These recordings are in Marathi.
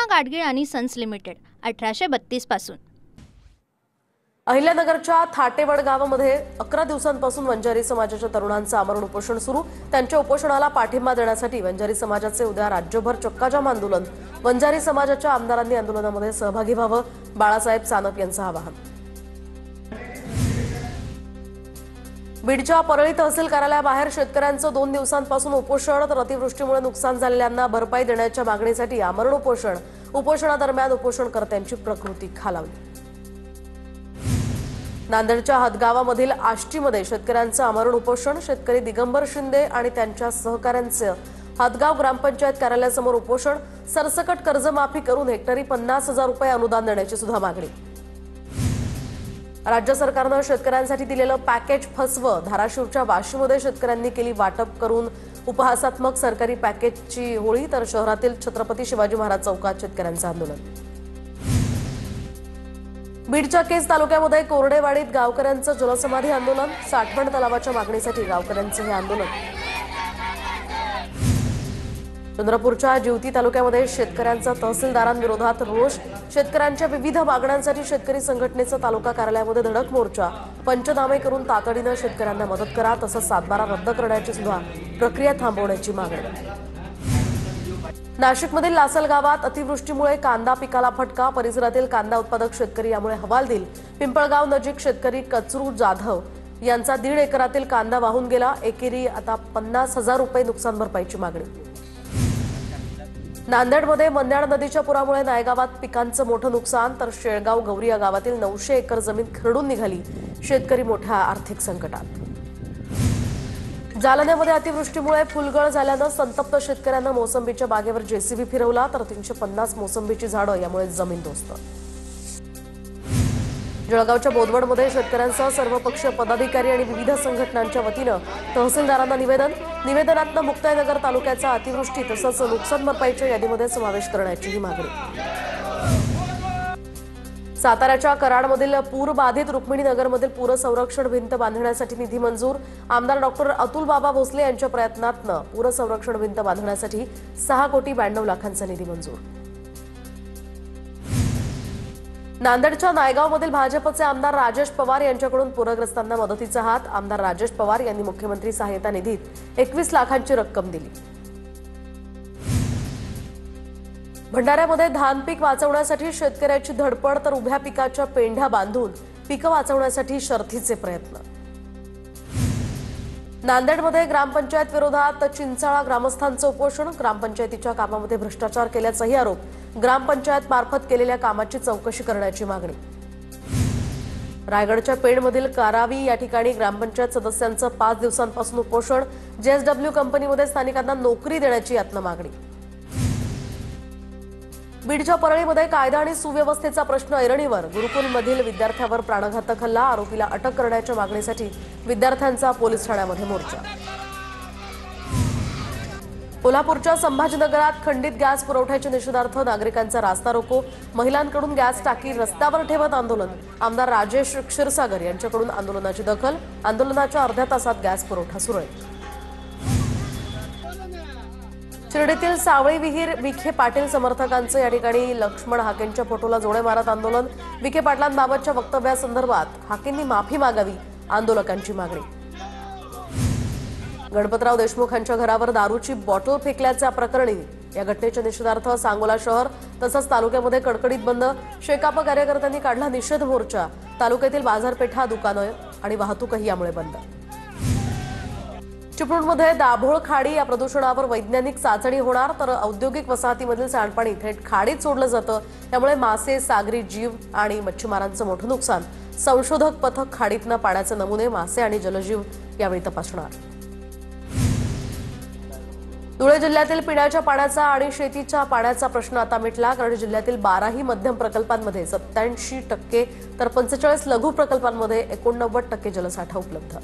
कृष्णा गाडगीळ आणि सन्स लिमिटेड 1832 पासून। अहिल्यानगरच्या थाटेवड गावामध्ये 11 दिवसांपासून वंजारी समाजाच्या तरुणांचं आमरण उपोषण सुरू। त्यांच्या उपोषणाला पाठिंबा देण्यासाठी वंजारी समाजाचे उद्या राज्यभर चक्काजाम आंदोलन। वंजारी समाजाच्या आमदारांनी आंदोलनामध्ये सहभागी व्हावं, बाळासाहेब सानप यांचं आवाहन। बीडच्या परळी तहसील कार्यालयाबाहेर शेतकऱ्यांचं 2 दिवसांपासून उपोषण, तर अतिवृष्टीमुळे नुकसान झालेल्यांना भरपाई देण्याच्या मागणीसाठी आमरण उपोषण। उपोषणादरम्यान उपोषणकर्त्यांची प्रकृती खालावली। नांदेडच्या हदगावामधील आष्टीमध्ये शेतकऱ्यांचं आमरण उपोषण। शेतकरी दिगंबर शिंदे आणि त्यांच्या सहकाऱ्यांचं हदगाव ग्रामपंचायत कार्यालयासमोर उपोषण। सरसकट कर्जमाफी करून हेक्टरी 50,000 रुपये अनुदान देण्याची सुद्धा मागणी। राज्य सरकारनं शेतकऱ्यांसाठी दिलेलं पॅकेज फसवं। धाराशिवच्या वाशीमध्ये शेतकऱ्यांनी केली वाटप करून उपहासात्मक सरकारी पॅकेजची होळी, तर शहरातील छत्रपती शिवाजी महाराज चौकात शेतकऱ्यांचं आंदोलन। बीडच्या केज तालुक्यामध्ये कोरडेवाडीत गावकऱ्यांचं जलसमाधी आंदोलन। साठवण तलावाच्या मागणीसाठी गावकऱ्यांचं हे आंदोलन। चंद्रपूरच्या जिवती तालुक्यामध्ये शेतकऱ्यांचा तहसीलदारांविरोधात रोष। शेतकऱ्यांच्या विविध मागण्यांसाठी शेतकरी संघटनेचा तालुका कार्यालयामध्ये धडक मोर्चा। पंचनामे करून तातडीनं शेतकऱ्यांना मदत करा, तसंच सातबारा रद्द करण्याची सुद्धा प्रक्रिया थांबवण्याची मागणी। नाशिकमधील लासल गावात अतिवृष्टीमुळे कांदा पिकाला फटका। परिसरातील कांदा उत्पादक शेतकरी यामुळे हवालदिल। पिंपळगाव नजीक शेतकरी कचरू जाधव यांचा 1.5 एकरातील कांदा वाहून गेला। एकेरी आता 50,000 रुपये नुकसान भरपाईची मागणी। नांदेडमध्ये मन्याड नदीच्या पुरामुळे नायगावात पिकांचं मोठं नुकसान, तर शेळगाव गौरी या गावातील 900 एकर जमीन खरडून निघाली। शेतकरी मोठ्या आर्थिक संकटात। जालन्यामध्ये अतिवृष्टीमुळे फुलगळ झाल्यानं संतप्त शेतकऱ्यांना मोसंबीच्या बागेवर जेसीबी फिरवला, तर 350 मोसंबीची झाडं यामुळे जमीनदोस्त। जळगावच्या बोदवडमध्ये शेतकऱ्यांसह सर्वपक्षीय पदाधिकारी आणि विविध संघटनांच्या वतीनं तहसीलदारांना निवेदनातनं मुक्ताईनगर तालुक्याचा अतिवृष्टी तसंच नुकसान भरपाईच्या यादीमध्ये समावेश करण्याचीही मागणी। साताऱ्याच्या कराडमधील पूरबाधित रुक्मिणीनगरमधील पूर संरक्षण भिंत बांधण्यासाठी निधी मंजूर। आमदार डॉक्टर अतुल बाबा भोसले यांच्या प्रयत्नातनं पूर संरक्षण भिंत बांधण्यासाठी 6,92,00,000 निधी मंजूर। नांदेडच्या नायगावमधील भाजपचे आमदार राजेश पवार यांच्याकडून पूरग्रस्तांना मदतीचा हात। आमदार राजेश पवार यांनी मुख्यमंत्री सहायता निधीत 21 लाखांची रक्कम दिली। भंडाऱ्यामध्ये धान पीक वाचवण्यासाठी शेतकऱ्याची धडपड, तर उभ्या पिकाच्या पेंढ्या बांधून पिकं वाचवण्यासाठी शर्थीचे प्रयत्न। नांदेडमध्ये ग्रामपंचायत विरोधात चिंचाळा ग्रामस्थांचं उपोषण। ग्रामपंचायतीच्या कामामध्ये भ्रष्टाचार केल्याचाही आरोप। ग्रामपंचायत मार्फत केलेल्या कामाची चौकशी करण्याची मागणी। रायगडच्या पेणमधील कारावी या ठिकाणी ग्रामपंचायत सदस्यांचं 5 दिवसांपासून उपोषण। JSW कंपनीमध्ये स्थानिकांना नोकरी देण्याची यातनं मागणी। बीडच्या परळीमध्ये कायदा आणि सुव्यवस्थेचा प्रश्न ऐरणीवर। गुरुकुलमधील विद्यार्थ्यावर प्राणघातक हल्ला। आरोपीला अटक करण्याच्या मागणीसाठी विद्यार्थ्यांचा पोलीस ठाण्यामध्ये मोर्चा। कोल्हापूरच्या संभाजीनगरात खंडित गॅस पुरवठ्याच्या निषेधार्थ नागरिकांचा रास्ता रोको। महिलांकडून गॅस टाकी रस्त्यावर ठेवत आंदोलन। आमदार राजेश क्षीरसागर यांच्याकडून आंदोलनाची दखल। आंदोलनाच्या अर्ध्या तासात गॅस पुरवठा सुरळीत। शिर्डीतील सावळी विहीर विखे पाटील समर्थकांचं या ठिकाणी लक्ष्मण हाकेंच्या फोटोला जोडे मारत आंदोलन। विखे पाटलांबाबतच्या वक्तव्यासंदर्भात हाकेंनी माफी मागावी, आंदोलकांची मागणी। गणपतराव देशमुख यांच्या घरावर दारूची बॉटल फेकल्याच्या प्रकरणी या घटनेच्या निषेधार्थ सांगोला शहर तसंच तालुक्यामध्ये कडकडीत बंद। शेकाप कार्यकर्त्यांनी काढला निषेध मोर्चा। तालुक्यातील बाजारपेठा, दुकानं आणि वाहतूकही यामुळे बंद। चिपळूणमध्ये दाभोळ खाडी या प्रदूषणावर वैज्ञानिक चाचणी होणार, तर औद्योगिक वसाहतीमधील सांडपाणी थेट खाडीत सोडलं जातं। त्यामुळे मासे, सागरी जीव आणि मच्छीमारांचं मोठं नुकसान। संशोधक पथक खाडीतनं पाण्याचे नमुने, मासे आणि जलजीव यावेळी तपासणार। धुळे जिल्ह्यातील पिण्याच्या पाण्याचा आणि शेतीच्या पाण्याचा प्रश्न आता मिटला, कारण जिल्ह्यातील 12ही मध्यम प्रकल्पांमध्ये 87% तर 45 लघु प्रकल्पांमध्ये 89% जलसाठा उपलब्ध।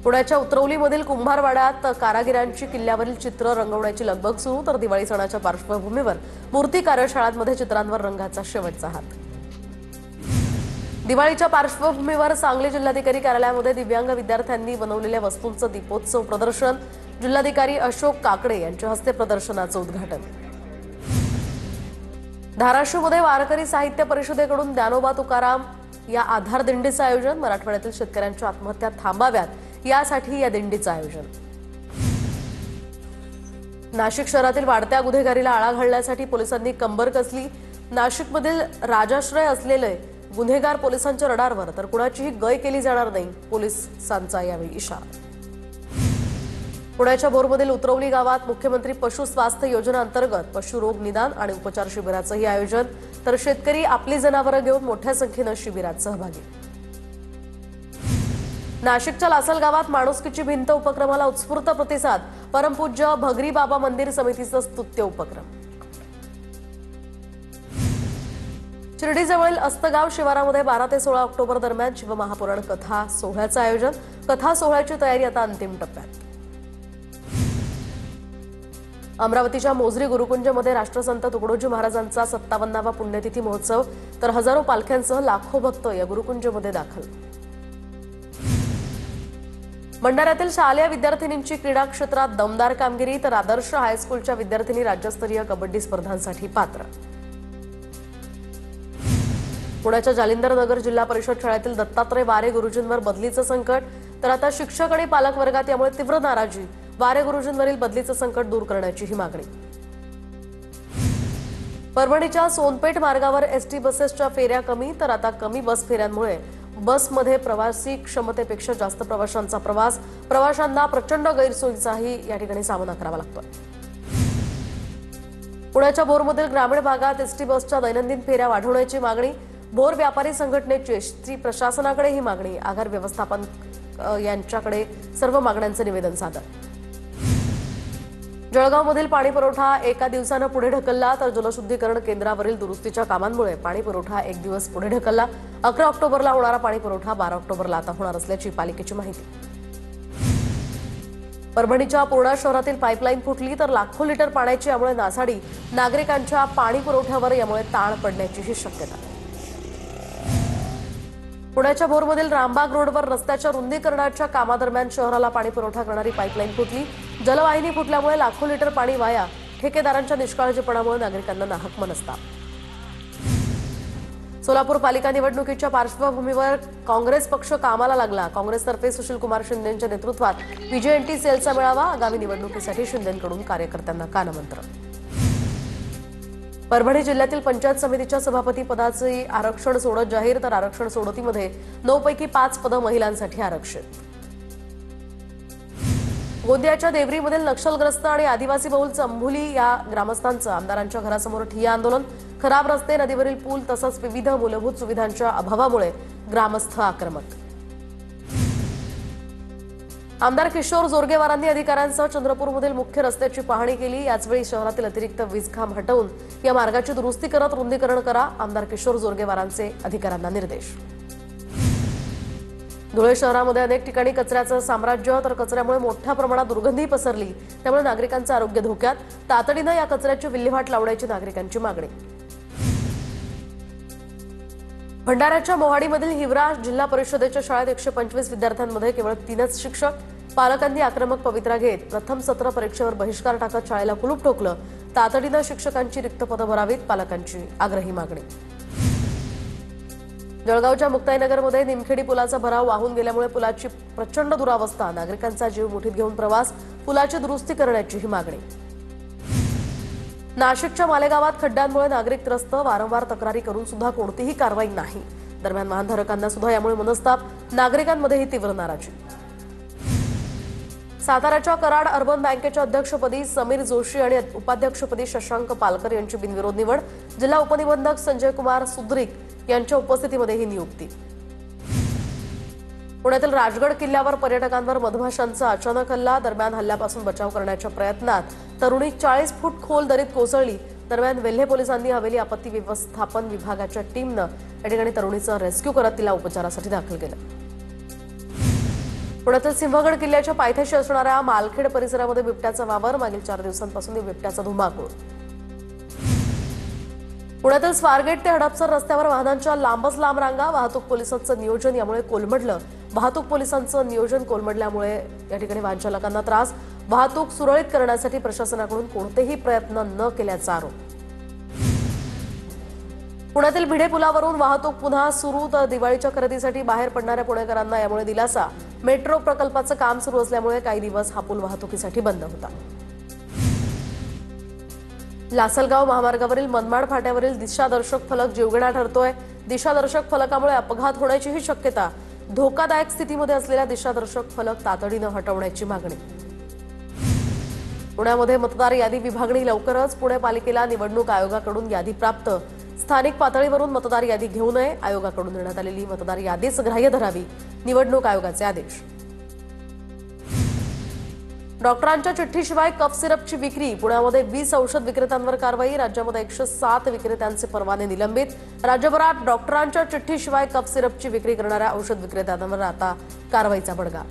पुण्याच्या उतरवलीमधील कुंभारवाड्यात कारागिरांची किल्ल्यावरील चित्र रंगवण्याची लगबग सुरू, तर दिवाळी सणाच्या पार्श्वभूमीवर मूर्ती कार्यशाळांमध्ये चित्रांवर रंगाचा शेवटचा हात। दिवाळीच्या पार्श्वभूमीवर सांगली जिल्हाधिकारी कार्यालयामध्ये दिव्यांग विद्यार्थ्यांनी बनवलेल्या वस्तूंचं दीपोत्सव प्रदर्शन। जिल्हाधिकारी अशोक काकडे यांच्या हस्ते प्रदर्शनाचं उद्घाटन। धाराशिवमध्ये वारकरी साहित्य परिषदेकडून ज्ञानोबा तुकाराम या आधार दिंडीचं आयोजन. मराठवाड्यातील शेतकऱ्यांच्या आत्महत्या थांबाव्यात यासाठी या दिंडीचं आयोजन. नाशिक शहरातील वाढत्या गुन्हेगारीला आळा घालण्यासाठी पोलिसांनी कंबर कसली. नाशिकमधील राजाश्रय असलेले गुन्हेगार पोलिसांच्या रडारवर, तर कुणाचीही गय केली जाणार नाही, पोलिसांचा यावेळी इशारा. पुण्याच्या भोरमधील उतरवली गावात मुख्यमंत्री पशु स्वास्थ्य योजना अंतर्गत पशु रोग निदान आणि उपचार शिबिराचंही आयोजन. तर शेतकरी आपली जनावरं घेऊन मोठ्या संख्येनं शिबिरात सहभागी. नाशिकच्या लासल गावात माणुसकीची भिंत उपक्रमाला उत्स्फूर्त प्रतिसाद. परमपूज्य भगरी बाबा मंदिर समितीचं स्तुत्य उपक्रम. शिर्डीजवळील अस्तगाव शिवारामध्ये 12 ते 16 ऑक्टोबर दरम्यान शिवमहापुराण कथा सोहळ्याचं आयोजन. कथा सोहळ्याची तयारी आता अंतिम टप्प्यात. अमरावतीच्या मोझरी गुरुकुंजमध्ये राष्ट्रसंत तुकडोजी महाराजांचा 57वा पुण्यतिथी महोत्सव. तर हजारो पालख्यांसह लाखो भक्त या गुरुकुंजमध्ये दाखल. भंडाऱ्यातील शालेय विद्यार्थिनींची क्रीडा क्षेत्रात दमदार कामगिरी. तर आदर्श हायस्कूलच्या विद्यार्थिनी राज्यस्तरीय कबड्डी स्पर्धांसाठी पात्र. पुण्याच्या जालिंदर नगर जिल्हा परिषद शाळेतील दत्तात्रय वारे गुरुजींवर बदलीचं संकट. तर आता शिक्षक आणि पालक वर्गात यामुळे तीव्र नाराजी. वारे गुरुजींवरील बदलीचं संकट दूर करण्याची ही मागणी. परभणीच्या सोनपेठ मार्गावर एसटी बसेसच्या फेऱ्या कमी. तर आता कमी बस फेऱ्यांमुळे बसमध्ये प्रवासी क्षमतेपेक्षा जास्त प्रवाशांचा प्रवास. प्रवाशांना प्रचंड गैरसोयीचाही या ठिकाणी सामना करावा लागतोय. पुण्याच्या भोरमधील ग्रामीण भागात एसटी बसच्या दैनंदिन फेऱ्या वाढवण्याची मागणी. भोर व्यापारी संघटनेची एसटी प्रशासनाकडे ही मागणी. आगार व्यवस्थापन यांच्याकडे सर्व मागण्यांचं निवेदन सादर. जळगावमधील पाणी पुरवठा एका दिवसानं पुढे ढकलला. तर जलशुद्धीकरण केंद्रावरील दुरुस्तीच्या कामांमुळे पाणी पुरवठा एक दिवस पुढे ढकलला. 11 ऑक्टोबरला होणारा पाणी पुरवठा 12 ऑक्टोबरला आता होणार असल्याची पालिकेची माहिती. परभणीच्या पूर्णा शहरातील पाईपलाईन फुटली. तर लाखो लिटर पाण्याची यामुळे नासाडी. नागरिकांच्या पाणी पुरवठ्यावर यामुळे ताण पडण्याचीही शक्यता. पुण्याच्या भोरमधील रामबाग रोडवर रस्त्याच्या रुंदीकरणाच्या कामादरम्यान शहराला पाणी पुरवठा करणारी पाईपलाईन फुटली. जलवाहिनी फुटल्यामुळे लाखो लिटर पाणी वाया. ठेकेदारांच्या निष्काळजीपणामुळे नागरिकांना नाहक मनस्ताप. सोलापूर पालिका निवडणुकीच्या पार्श्वभूमीवर काँग्रेस पक्ष कामाला लागला. काँग्रेसतर्फे सुशीलकुमार शिंदेंच्या नेतृत्वात व्हीजेएनटी सेलचा मेळावा. आगामी निवडणुकीसाठी शिंदेंकडून कार्यकर्त्यांना कानमंत्र. परभणी जिल्ह्यातील पंचायत समितीच्या सभापती पदाचे आरक्षण सोडत जाहीर. तर आरक्षण सोडतीमध्ये 9 पैकी 5 पदं महिलांसाठी आरक्षित. गोंदियाच्या देवरीमधील नक्षलग्रस्त आणि आदिवासी बहुल चंभुली या ग्रामस्थांचं आमदारांच्या घरासमोर ठिय्या आंदोलन. खराब रस्ते, नदीवरील पूल तसंच विविध मूलभूत सुविधांच्या अभावामुळे ग्रामस्थ आक्रमक. आमदार किशोर जोरगेवारांनी अधिकाऱ्यांसह चंद्रपूरमधील मुख्य रस्त्याची पाहणी केली. याचवेळी शहरातील अतिरिक्त वीजखांब हटवून या मार्गाची दुरुस्ती करत रुंदीकरण करा. आमदार किशोर जोरगेवारांचे अधिकाऱ्यांना निर्देश. धुळे शहरामध्ये अनेक ठिकाणी कचऱ्याचं साम्राज्य. तर कचऱ्यामुळे मोठ्या प्रमाणात दुर्गंधी पसरली. त्यामुळे नागरिकांचं आरोग्य धोक्यात. तातडीनं या कचऱ्याची विल्हेवाट लावण्याची नागरिकांची मागणी. भंडाऱ्याच्या मोहाडीमधील हिवरा जिल्हा परिषदेच्या शाळेत 125 विद्यार्थ्यांमध्ये केवळ 3च शिक्षक. पालकांनी आक्रमक पवित्रा घेत प्रथम सत्र परीक्षेवर बहिष्कार टाकत शाळेला कुलूप ठोकलं. तातडीनं शिक्षकांची रिक्त पदं भरावीत, पालकांची आग्रही मागणी. जळगावच्या मुक्ताईनगरमध्ये निमखेडी पुलाचा भराव वाहून गेल्यामुळे पुलाची प्रचंड दुरावस्था. नागरिकांचा जीव मुठीत घेऊन प्रवास. पुलाची दुरुस्ती करण्याचीही मागणी. नाशिकच्या मालेगावात खड्ड्यांमुळे नागरिक त्रस्त. वारंवार तक्रारी करून सुद्धा कोणतीही कारवाई नाही. दरम्यान वाहनधारकांना सुद्धा यामुळे मनस्ताप. नागरिकांमध्येही तीव्र नाराजी. साताऱ्याच्या कराड अर्बन बँकेच्या अध्यक्षपदी समीर जोशी आणि उपाध्यक्षपदी शशांक पालकर यांची बिनविरोध निवड. जिल्हा उपनिबंधक संजय कुमार सुद्रिक यांच्या उपस्थितीमध्ये ही नियुक्ती. पुण्यातील राजगड किल्ल्यावर पर्यटकांवर मधमाशांचा अचानक हल्ला. दरम्यान हल्ल्यापासून बचाव करण्याच्या प्रयत्नात तरुणी 40 फूट खोल दरीत कोसळली. दरम्यान वेल्हे पोलिसांनी हवेली आपत्ती व्यवस्थापन विभागाच्या टीमनं या ठिकाणी तरुणीचं रेस्क्यू करत तिला उपचारासाठी दाखल केलं. पुण्यातील सिंहगड किल्ल्याच्या पायथ्याशी असणाऱ्या मालखेड परिसरामध्ये बिबट्याचा वावर. मागील 4 दिवसांपासून बिबट्याचा धुमाकूळ. पुण्यातील स्वारगेट ते हडपसर रस्त्यावर वाहनांच्या लांबच लांब रांगा. वाहतूक पोलिसांचं नियोजन यामुळे कोलमडलं. वाहतूक पोलिसांचं नियोजन कोलमडल्यामुळे या ठिकाणी वाहनचालकांना त्रास. वाहतूक सुरळीत करण्यासाठी प्रशासनाकडून कोणतेही प्रयत्न न केल्याचा आरोप. पुण्यातील भिडे पुलावरून वाहतूक पुन्हा सुरू, तर दिवाळीच्या खरेदीसाठी बाहेर पडणाऱ्या पुणेकरांना यामुळे दिलासा। मेट्रो प्रकल्पाचं काम सुरू असल्यामुळे काही दिवस हा पूल वाहतुकीसाठी बंद होता। लासलगाव महामार्गावरील मनमाड फाट्यावरील दिशादर्शक फलक जीवघेणा ठरतोय। दिशादर्शक फलकामुळे अपघात होण्याचीही शक्यता। धोकादायक स्थितीमध्ये असलेल्या दिशादर्शक फलक तातडीनं हटवण्याची मागणी। पुण्यामध्ये मतदार यादी विभागणी लवकरच। पुणे पालिकेला निवडणूक आयोगाकडून यादी प्राप्त। स्थानिक पातळीवरून मतदार यादी घेऊ नये, आयोगाकडून देण्यात आलेली मतदार यादीच ग्राह्य धरावी, निवडणूक आयोगाचे आदेश। डॉक्टरांच्या चिठ्ठीशिवाय कफ सिरपची विक्री। पुण्यामध्ये 20 औषध विक्रेत्यांवर कारवाई। राज्यामध्ये 107 विक्रेत्यांचे परवाने निलंबित। राज्यभरात डॉक्टरांच्या चिठ्ठीशिवाय कफ सिरपची विक्री करणाऱ्या औषध विक्रेत्यांवर आता कारवाईचा बडगा।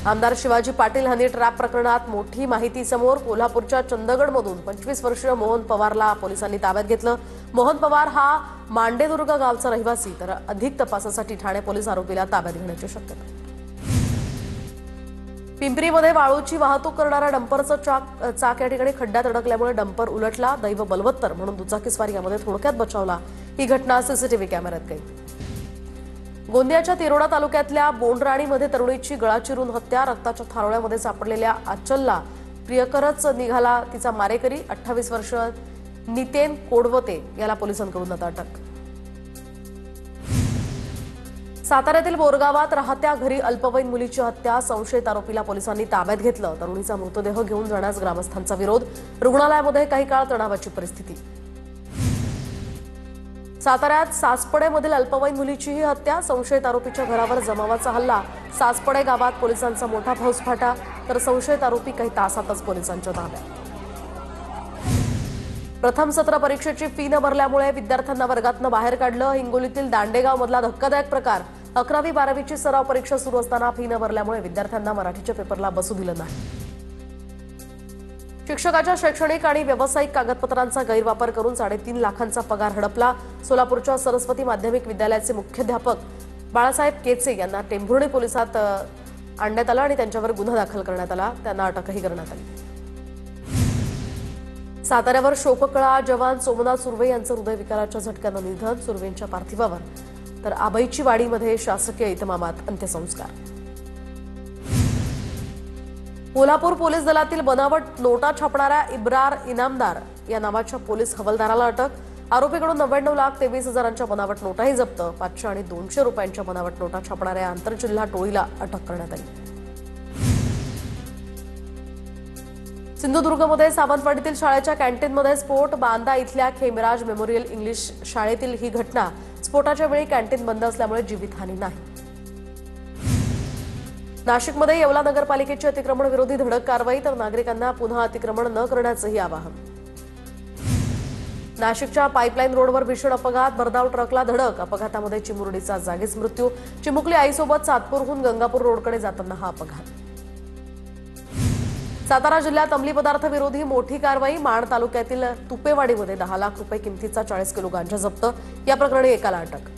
आमदार शिवाजी पाटील हनी ट्रॅप प्रकरणात मोठी माहिती समोर। कोल्हापूरच्या चंदगडमधून 25 वर्षीय मोहन पवारला पोलिसांनी ताब्यात घेतलं। मोहन पवार हा मांडेदुर्ग गावचा रहिवासी, तर अधिक तपासासाठी ठाणे पोलीस आरोपीला ताब्यात घेण्याची शक्यता। पिंपरीमध्ये वाळूची वाहतूक करणारा डंपरचं चाक या ठिकाणी खड्ड्यात अडकल्यामुळे डंपर उलटला। दैव बलवत्तर म्हणून दुचाकीस्वार यामध्ये थोडक्यात बचावला। ही घटना सीसीटीव्ही कॅमेऱ्यात कैद। गोंदियाच्या तिरोडा तालुक्यातल्या बोंडराणीमध्ये तरुणीची गळा चिरून हत्या। रक्ताच्या थारोळ्यामध्ये सापडलेल्या आचलला प्रियकरच निघाला तिचा मारेकरी। 28 वर्ष नितेन कोडवते याला पोलिसांकडून आता अटक। साताऱ्यातील बोरगावात राहत्या घरी अल्पवयीन मुलीची हत्या। संशयित आरोपीला पोलिसांनी ताब्यात घेतलं। तरुणीचा मृतदेह घेऊन जाण्यास ग्रामस्थांचा विरोध। रुग्णालयामध्ये काही काळ तणावाची परिस्थिती। साताऱ्यात सासपडेमधील अल्पवयीन मुलीचीही हत्या। संशयित आरोपीच्या घरावर जमावाचा हल्ला। सासपडे गावात पोलिसांचा मोठा फौजफाटा, तर संशयित आरोपी काही तासातच पोलिसांच्या ताब्यात। प्रथम सत्र परीक्षेची फी न भरल्यामुळे विद्यार्थ्यांना वर्गातनं बाहेर काढलं। हिंगोलीतील दांडेगाव मधला धक्कादायक प्रकार। 11वी-12वीची सराव परीक्षा सुरू असताना फी न भरल्यामुळे विद्यार्थ्यांना मराठीच्या पेपरला बसू दिलं नाही। शिक्षकाच्या शैक्षणिक आणि व्यावसायिक कागदपत्रांचा गैरवापर करून 3.5 लाखांचा पगार हडपला। सोलापूरच्या सरस्वती माध्यमिक विद्यालयाचे मुख्याध्यापक बाळासाहेब केचे यांना टेंभुर्णी पोलिसात आणण्यात आलं आणि त्यांच्यावर गुन्हा दाखल करण्यात आला। त्यांना अटकही करण्यात आली। साताऱ्यावर शोककळा। जवान सोमनाथ सुर्वे यांचं हृदयविकाराच्या झटक्यानं निधन। सुर्वेंच्या पार्थिवावर तर आबईची वाडीमध्ये शासकीय इतमामात अंत्यसंस्कार। कोल्हापूर पोलीस दलातील बनावट नोटा छापणाऱ्या इब्रार इनामदार या नावाच्या पोलीस हवालदाराला अटक। आरोपीकडून 99,23,000च्या बनावट नोटाही जप्त। 500 आणि 200 रुपयांच्या बनावट नोटा छापणाऱ्या आंतरजिल्हा टोळीला अटक करण्यात आली। सिंधुदुर्गमध्ये सावंतवाडीतील शाळेच्या कॅन्टीनमध्ये स्फोट। बांदा इथल्या खेमराज मेमोरियल इंग्लिश शाळेतील ही घटना। स्फोटाच्या वेळी कॅन्टीन बंद असल्यामुळे जीवितहानी नाही। नाशिकमध्ये येवला नगरपालिकेची अतिक्रमण विरोधी धडक कारवाई, तर नागरिकांना पुन्हा अतिक्रमण न करण्याचंही आवाहन। नाशिकच्या पाईपलाईन रोडवर भीषण अपघात। भरधाव ट्रकला धडक। अपघातामध्ये चिमुरडीचा जागीच मृत्यू। चिमुकली आईसोबत सातपूरहून गंगापूर रोडकडे जाताना हा अपघात। सातारा जिल्ह्यात अंमली पदार्थ विरोधी मोठी कारवाई। माण तालुक्यातील तुपेवाडीमध्ये 10 लाख रुपये किमतीचा 40 किलो गांजा जप्त। या प्रकरणी एकाला अटक।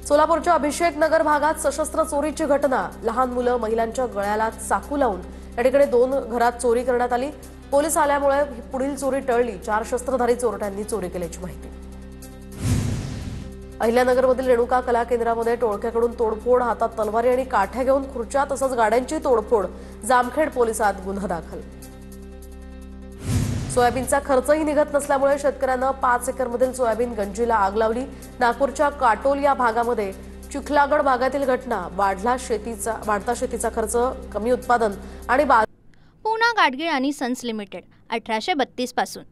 सोलापूरच्या अभिषेक नगर भागात सशस्त्र चोरीची घटना। लहान मुलं महिलांच्या गळ्याला चाकू लावून या ठिकाणी 2 घरात चोरी करण्यात आली। पोलीस आल्यामुळे पुढील चोरी टळली। 4 शस्त्रधारी चोरट्यांनी चोरी केल्याची माहिती। अहिल्यानगरमधील रेणुका कला केंद्रामध्ये टोळक्याकडून तोडफोड। हातात तलवारी आणि काठ्या घेऊन खुर्च्या तसंच गाड्यांची तोडफोड। जामखेड पोलिसात गुन्हा दाखल। सोयाबीनचा खर्चही निघत नसल्यामुळे शेतकऱ्यांना 5 एकरमधील सोयाबीन गंजीला आग लावली। नागपूरच्या काटोल या भागामध्ये चिखलागड भागातील घटना। वाढता शेतीचा खर्च, कमी उत्पादन आणि पूना गाडगीळ आणि सन्स लिमिटेड 1832 पासून